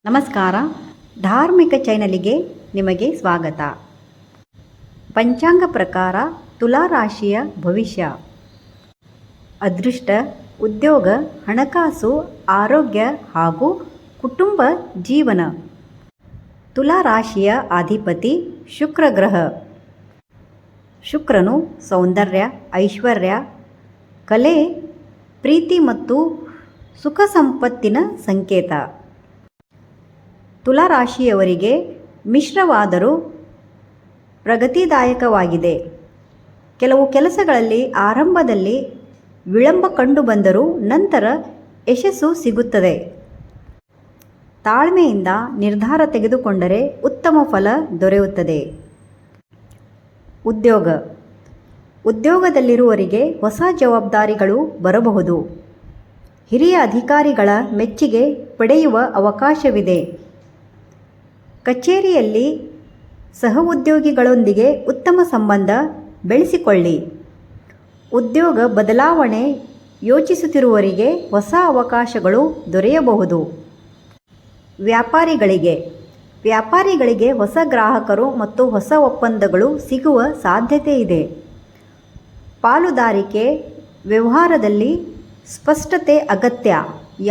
ನಮಸ್ಕಾರ. ಧಾರ್ಮಿಕ ಚಾನೆಲ್ಗೆ ನಿಮಗೆ ಸ್ವಾಗತ. ಪಂಚಾಂಗ ಪ್ರಕಾರ ತುಲಾ ರಾಶಿಯ ಭವಿಷ್ಯ. ಅದೃಷ್ಟ, ಉದ್ಯೋಗ, ಹಣಕಾಸು, ಆರೋಗ್ಯ ಹಾಗೂ ಕುಟುಂಬ ಜೀವನ. ತುಲಾ ರಾಶಿಯ ಅಧಿಪತಿ ಶುಕ್ರ ಗ್ರಹ. ಶುಕ್ರನು ಸೌಂದರ್ಯ, ಐಶ್ವರ್ಯ, ಕಲೆ, ಪ್ರೀತಿ ಮತ್ತು ಸುಖ ಸಂಪತ್ತಿನ ಸಂಕೇತ. ತುಲಾ ರಾಶಿಯವರಿಗೆ ಮಿಶ್ರವಾದರೂ ಪ್ರಗತಿದಾಯಕವಾಗಿದೆ. ಕೆಲವು ಕೆಲಸಗಳಲ್ಲಿ ಆರಂಭದಲ್ಲಿ ವಿಳಂಬ ಕಂಡುಬಂದರೂ ನಂತರ ಯಶಸ್ಸು ಸಿಗುತ್ತದೆ. ತಾಳ್ಮೆಯಿಂದ ನಿರ್ಧಾರ ತೆಗೆದುಕೊಂಡರೆ ಉತ್ತಮ ಫಲ ದೊರೆಯುತ್ತದೆ. ಉದ್ಯೋಗದಲ್ಲಿರುವವರಿಗೆ ಹೊಸ ಜವಾಬ್ದಾರಿಗಳು ಬರಬಹುದು. ಹಿರಿಯ ಅಧಿಕಾರಿಗಳ ಮೆಚ್ಚುಗೆ ಪಡೆಯುವ ಅವಕಾಶವಿದೆ. ಕಚೇರಿಯಲ್ಲಿ ಸಹೋದ್ಯೋಗಿಗಳೊಂದಿಗೆ ಉತ್ತಮ ಸಂಬಂಧ ಬೆಳೆಸಿಕೊಳ್ಳಿ. ಉದ್ಯೋಗ ಬದಲಾವಣೆ ಯೋಚಿಸುತ್ತಿರುವವರಿಗೆ ಹೊಸ ಅವಕಾಶಗಳು ದೊರೆಯಬಹುದು. ವ್ಯಾಪಾರಿಗಳಿಗೆ ಹೊಸ ಗ್ರಾಹಕರು ಮತ್ತು ಹೊಸ ಒಪ್ಪಂದಗಳು ಸಿಗುವ ಸಾಧ್ಯತೆ ಇದೆ. ಪಾಲುದಾರಿಕೆ ವ್ಯವಹಾರದಲ್ಲಿ ಸ್ಪಷ್ಟತೆ ಅಗತ್ಯ.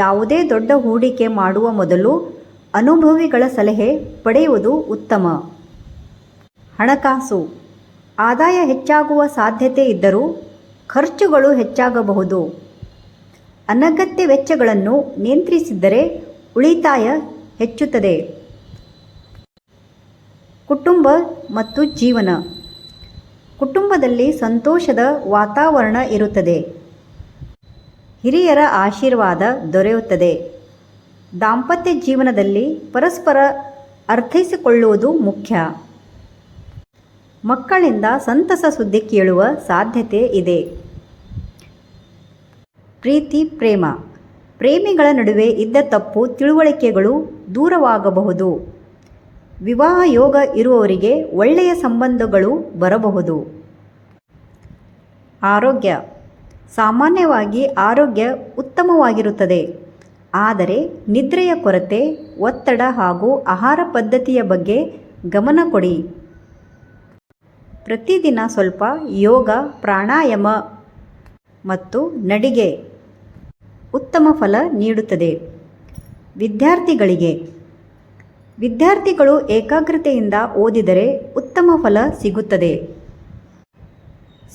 ಯಾವುದೇ ದೊಡ್ಡ ಹೂಡಿಕೆ ಮಾಡುವ ಮೊದಲು ಅನುಭವಿಗಳ ಸಲಹೆ ಪಡೆಯುವುದು ಉತ್ತಮ. ಹಣಕಾಸು, ಆದಾಯ ಹೆಚ್ಚಾಗುವ ಸಾಧ್ಯತೆ ಇದ್ದರೂ ಖರ್ಚುಗಳು ಹೆಚ್ಚಾಗಬಹುದು. ಅನಗತ್ಯ ವೆಚ್ಚಗಳನ್ನು ನಿಯಂತ್ರಿಸಿದರೆ ಉಳಿತಾಯ ಹೆಚ್ಚುತ್ತದೆ. ಕುಟುಂಬ ಮತ್ತು ಜೀವನ. ಕುಟುಂಬದಲ್ಲಿ ಸಂತೋಷದ ವಾತಾವರಣ ಇರುತ್ತದೆ. ಹಿರಿಯರ ಆಶೀರ್ವಾದ ದೊರೆಯುತ್ತದೆ. ದಾಂಪತ್ಯ ಜೀವನದಲ್ಲಿ ಪರಸ್ಪರ ಅರ್ಥೈಸಿಕೊಳ್ಳುವುದು ಮುಖ್ಯ. ಮಕ್ಕಳಿಂದ ಸಂತಸ ಸುದ್ದಿ ಕೇಳುವ ಸಾಧ್ಯತೆ ಇದೆ. ಪ್ರೇಮ, ಪ್ರೇಮಿಗಳ ನಡುವೆ ಇದ್ದ ತಪ್ಪು ತಿಳುವಳಿಕೆಗಳು ದೂರವಾಗಬಹುದು. ವಿವಾಹ ಯೋಗ ಇರುವವರಿಗೆ ಒಳ್ಳೆಯ ಸಂಬಂಧಗಳು ಬರಬಹುದು. ಆರೋಗ್ಯ, ಸಾಮಾನ್ಯವಾಗಿ ಆರೋಗ್ಯ ಉತ್ತಮವಾಗಿರುತ್ತದೆ. ಆದರೆ ನಿದ್ರೆಯ ಕೊರತೆ, ಒತ್ತಡ ಹಾಗೂ ಆಹಾರ ಪದ್ಧತಿಯ ಬಗ್ಗೆ ಗಮನ ಕೊಡಿ. ಪ್ರತಿದಿನ ಸ್ವಲ್ಪ ಯೋಗ, ಪ್ರಾಣಾಯಾಮ ಮತ್ತು ನಡಿಗೆ ಉತ್ತಮ ಫಲ ನೀಡುತ್ತದೆ. ವಿದ್ಯಾರ್ಥಿಗಳು ಏಕಾಗ್ರತೆಯಿಂದ ಓದಿದರೆ ಉತ್ತಮ ಫಲ ಸಿಗುತ್ತದೆ.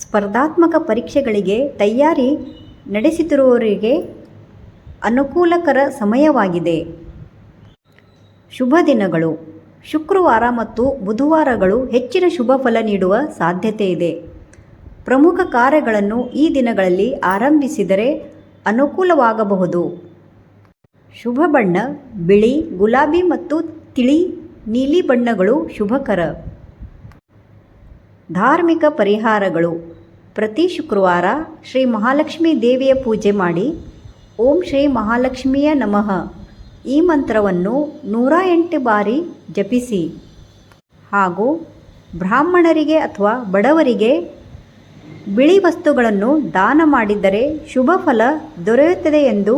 ಸ್ಪರ್ಧಾತ್ಮಕ ಪರೀಕ್ಷೆಗಳಿಗೆ ತಯಾರಿ ನಡೆಸುತ್ತಿರುವವರಿಗೆ ಅನುಕೂಲಕರ ಸಮಯವಾಗಿದೆ. ಶುಭ ದಿನಗಳು: ಶುಕ್ರವಾರ ಮತ್ತು ಬುಧವಾರಗಳು ಹೆಚ್ಚಿನ ಶುಭ ಫಲ ನೀಡುವ ಸಾಧ್ಯತೆ ಇದೆ. ಪ್ರಮುಖ ಕಾರ್ಯಗಳನ್ನು ಈ ದಿನಗಳಲ್ಲಿ ಆರಂಭಿಸಿದರೆ ಅನುಕೂಲವಾಗಬಹುದು. ಶುಭ ಬಣ್ಣ: ಬಿಳಿ, ಗುಲಾಬಿ ಮತ್ತು ತಿಳಿ ನೀಲಿ ಬಣ್ಣಗಳು ಶುಭಕರ. ಧಾರ್ಮಿಕ ಪರಿಹಾರಗಳು: ಪ್ರತಿ ಶುಕ್ರವಾರ ಶ್ರೀ ಮಹಾಲಕ್ಷ್ಮೀ ದೇವಿಯ ಪೂಜೆ ಮಾಡಿ. ಓಂ ಶ್ರೀ ಮಹಾಲಕ್ಷ್ಮಿಯ ನಮಃ ಈ ಮಂತ್ರವನ್ನು 108 ಬಾರಿ ಜಪಿಸಿ. ಹಾಗೂ ಬ್ರಾಹ್ಮಣರಿಗೆ ಅಥವಾ ಬಡವರಿಗೆ ಬಿಳಿ ವಸ್ತುಗಳನ್ನು ದಾನ ಮಾಡಿದರೆ ಶುಭ ಫಲ ದೊರೆಯುತ್ತದೆ ಎಂದು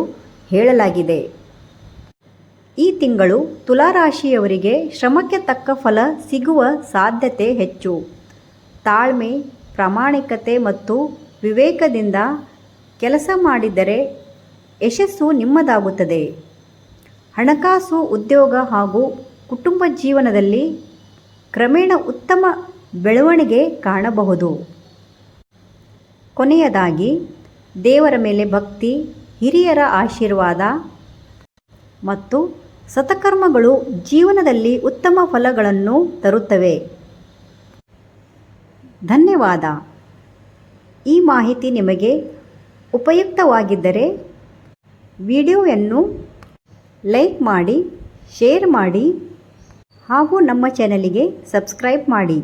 ಹೇಳಲಾಗಿದೆ. ಈ ತಿಂಗಳು ತುಲಾ ರಾಶಿಯವರಿಗೆ ಶ್ರಮಕ್ಕೆ ತಕ್ಕ ಫಲ ಸಿಗುವ ಸಾಧ್ಯತೆ ಹೆಚ್ಚು. ತಾಳ್ಮೆ, ಪ್ರಾಮಾಣಿಕತೆ ಮತ್ತು ವಿವೇಕದಿಂದ ಕೆಲಸ ಮಾಡಿದರೆ ಯಶಸ್ಸು ನಿಮ್ಮದಾಗುತ್ತದೆ. ಹಣಕಾಸು, ಉದ್ಯೋಗ ಹಾಗೂ ಕುಟುಂಬ ಜೀವನದಲ್ಲಿ ಕ್ರಮೇಣ ಉತ್ತಮ ಬೆಳವಣಿಗೆ ಕಾಣಬಹುದು. ಕೊನೆಯದಾಗಿ, ದೇವರ ಮೇಲೆ ಭಕ್ತಿ, ಹಿರಿಯರ ಆಶೀರ್ವಾದ ಮತ್ತು ಸತ್ಕರ್ಮಗಳು ಜೀವನದಲ್ಲಿ ಉತ್ತಮ ಫಲಗಳನ್ನು ತರುತ್ತವೆ. ಧನ್ಯವಾದ. ಈ ಮಾಹಿತಿ ನಿಮಗೆ ಉಪಯುಕ್ತವಾಗಿದ್ದರೆ ವಿಡಿಯೋವನ್ನು ಲೈಕ್ ಮಾಡಿ, ಶೇರ್ ಮಾಡಿ ಹಾಗೂ ನಮ್ಮ ಚಾನೆಲ್ಗೆ ಸಬ್ಸ್ಕ್ರೈಬ್ ಮಾಡಿ.